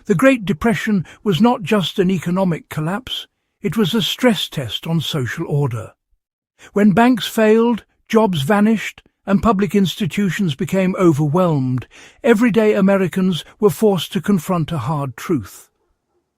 The Great Depression was not just an economic collapse, it was a stress test on social order. When banks failed, jobs vanished, and public institutions became overwhelmed, everyday Americans were forced to confront a hard truth.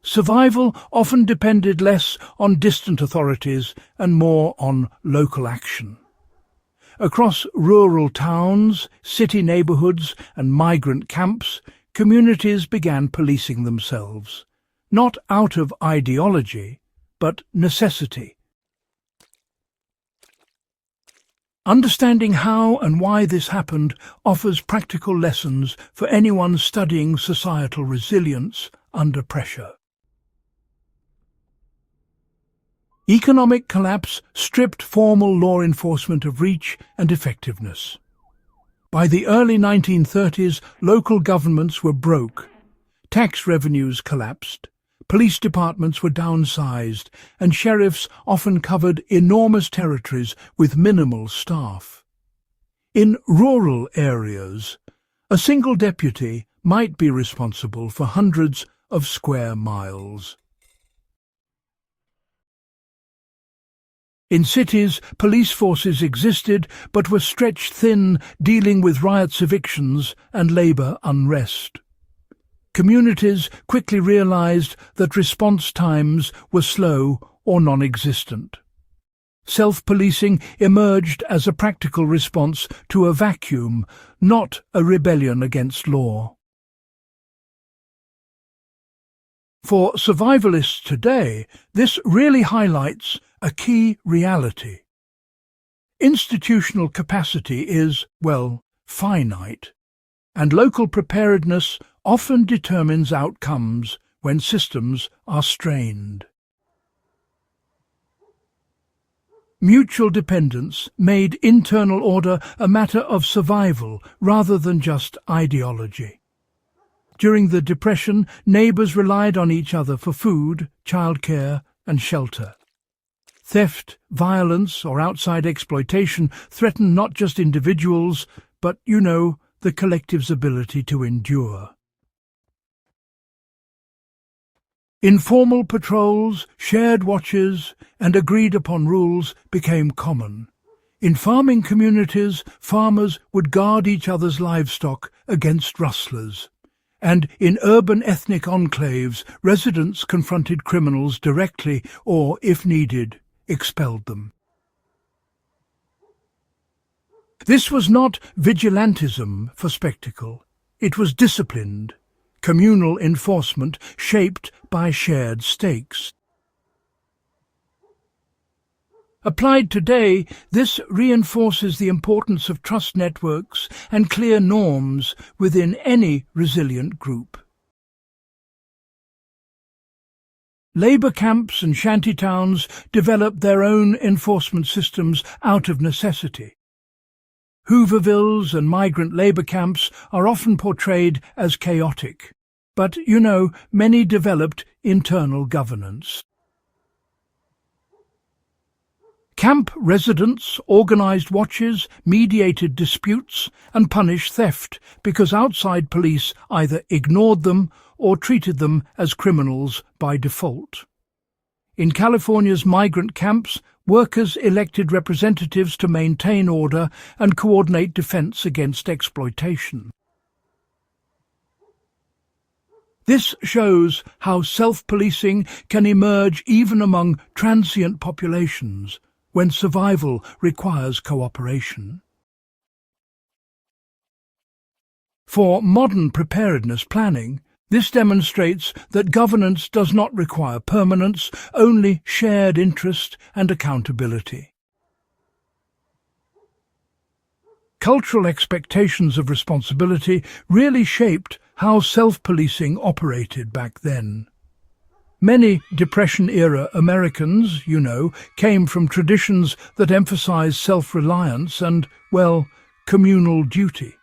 Survival often depended less on distant authorities and more on local action. Across rural towns, city neighborhoods, and migrant camps, communities began policing themselves, not out of ideology, but necessity. Understanding how and why this happened offers practical lessons for anyone studying societal resilience under pressure. Economic collapse stripped formal law enforcement of reach and effectiveness. By the early 1930s, local governments were broke. Tax revenues collapsed. Police departments were downsized, and sheriffs often covered enormous territories with minimal staff. In rural areas, a single deputy might be responsible for hundreds of square miles. In cities, police forces existed but were stretched thin, dealing with riots, evictions, and labour unrest. Communities quickly realized that response times were slow or non-existent. Self-policing emerged as a practical response to a vacuum, not a rebellion against law. For survivalists today, this really highlights a key reality. Institutional capacity is, well, finite, and local preparedness often determines outcomes when systems are strained. Mutual dependence made internal order a matter of survival rather than just ideology. During the Depression, neighbours relied on each other for food, childcare, and shelter. Theft, violence, or outside exploitation threatened not just individuals, but, the collective's ability to endure. Informal patrols, shared watches, and agreed-upon rules became common. In farming communities, farmers would guard each other's livestock against rustlers. And in urban ethnic enclaves, residents confronted criminals directly or, if needed, expelled them. This was not vigilantism for spectacle. It was disciplined, communal enforcement shaped by shared stakes. Applied today, this reinforces the importance of trust networks and clear norms within any resilient group. Labour camps and shantytowns developed their own enforcement systems out of necessity. Hoovervilles and migrant labour camps are often portrayed as chaotic, but, many developed internal governance. Camp residents organised watches, mediated disputes, and punished theft because outside police either ignored them or treated them as criminals by default. In California's migrant camps, workers elected representatives to maintain order and coordinate defence against exploitation. This shows how self-policing can emerge even among transient populations when survival requires cooperation. For modern preparedness planning, this demonstrates that governance does not require permanence, only shared interest and accountability. Cultural expectations of responsibility really shaped how self-policing operated back then. Many Depression-era Americans, came from traditions that emphasized self-reliance and, communal duty.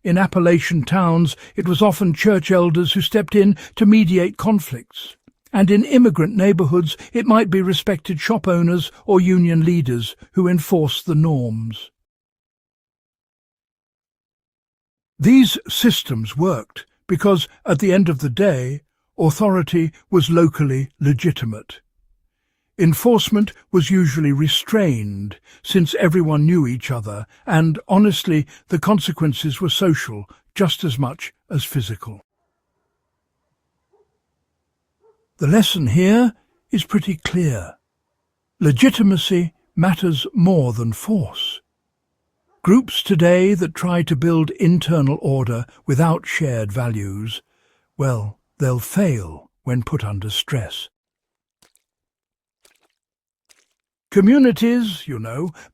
In Appalachian towns, it was often church elders who stepped in to mediate conflicts. And in immigrant neighborhoods, it might be respected shop owners or union leaders who enforced the norms. These systems worked because at the end of the day, authority was locally legitimate. Enforcement was usually restrained, since everyone knew each other, and, honestly, the consequences were social just as much as physical. The lesson here is pretty clear. Legitimacy matters more than force. Groups today that try to build internal order without shared values, well, they'll fail when put under stress. Communities,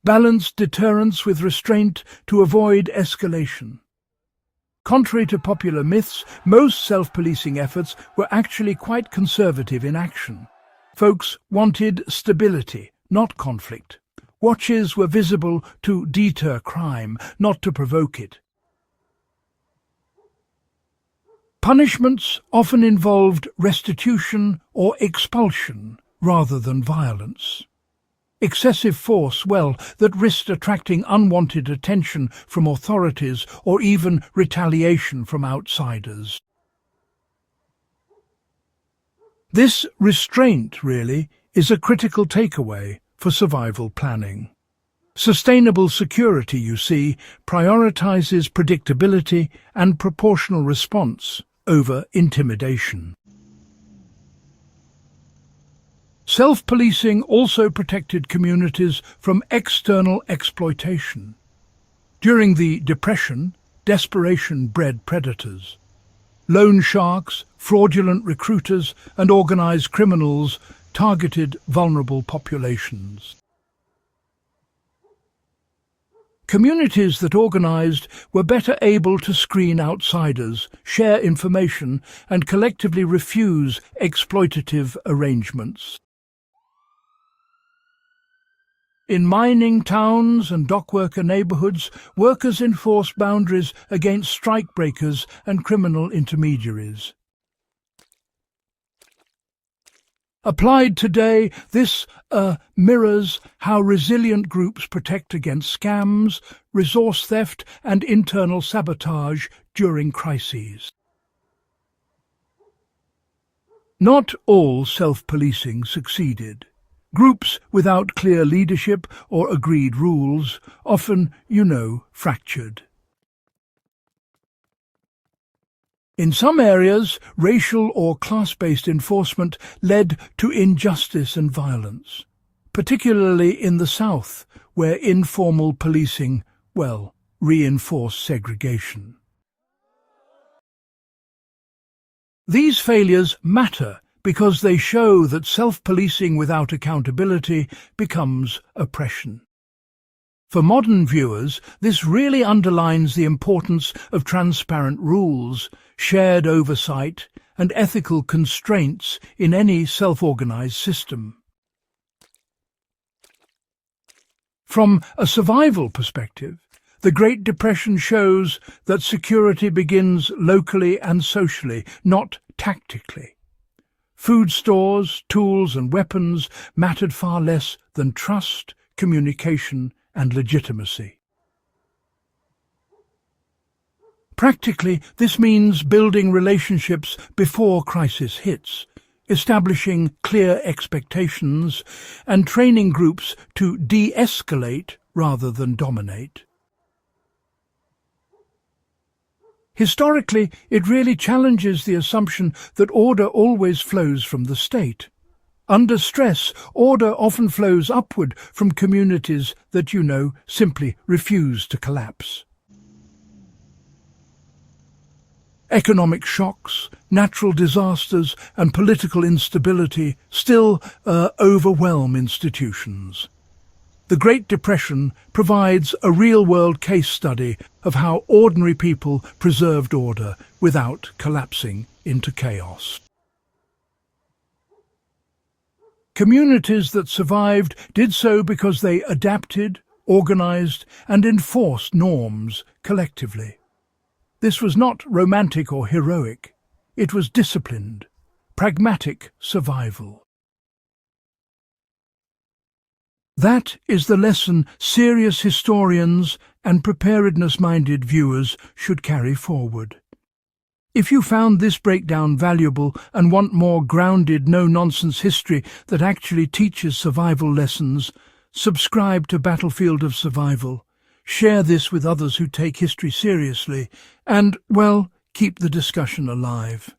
balance deterrence with restraint to avoid escalation. Contrary to popular myths, most self-policing efforts were actually quite conservative in action. Folks wanted stability, not conflict. Watches were visible to deter crime, not to provoke it. Punishments often involved restitution or expulsion rather than violence. Excessive force, that risked attracting unwanted attention from authorities or even retaliation from outsiders. This restraint, really, is a critical takeaway for survival planning. Sustainable security, you see, prioritizes predictability and proportional response over intimidation. Self-policing also protected communities from external exploitation. During the Depression, desperation bred predators. Loan sharks, fraudulent recruiters, and organized criminals targeted vulnerable populations. Communities that organized were better able to screen outsiders, share information, and collectively refuse exploitative arrangements. In mining towns and dockworker neighborhoods, workers enforced boundaries against strikebreakers and criminal intermediaries. Applied today, this mirrors how resilient groups protect against scams, resource theft, and internal sabotage during crises. Not all self-policing succeeded. Groups without clear leadership or agreed rules often, fractured. In some areas, racial or class-based enforcement led to injustice and violence, particularly in the South, where informal policing, reinforced segregation. These failures matter because they show that self-policing without accountability becomes oppression. For modern viewers, this really underlines the importance of transparent rules, shared oversight, and ethical constraints in any self-organized system. From a survival perspective, the Great Depression shows that security begins locally and socially, not tactically. Food stores, tools, and weapons mattered far less than trust, communication, and legitimacy. Practically, this means building relationships before crisis hits, establishing clear expectations, and training groups to de-escalate rather than dominate. Historically, it really challenges the assumption that order always flows from the state. Under stress, order often flows upward from communities that, simply refuse to collapse. Economic shocks, natural disasters, and political instability still overwhelm institutions. The Great Depression provides a real-world case study of how ordinary people preserved order without collapsing into chaos. Communities that survived did so because they adapted, organized, and enforced norms collectively. This was not romantic or heroic. It was disciplined, pragmatic survival. That is the lesson serious historians and preparedness-minded viewers should carry forward. If you found this breakdown valuable and want more grounded, no-nonsense history that actually teaches survival lessons, subscribe to Battlefield of Survival. Share this with others who take history seriously and, well, keep the discussion alive.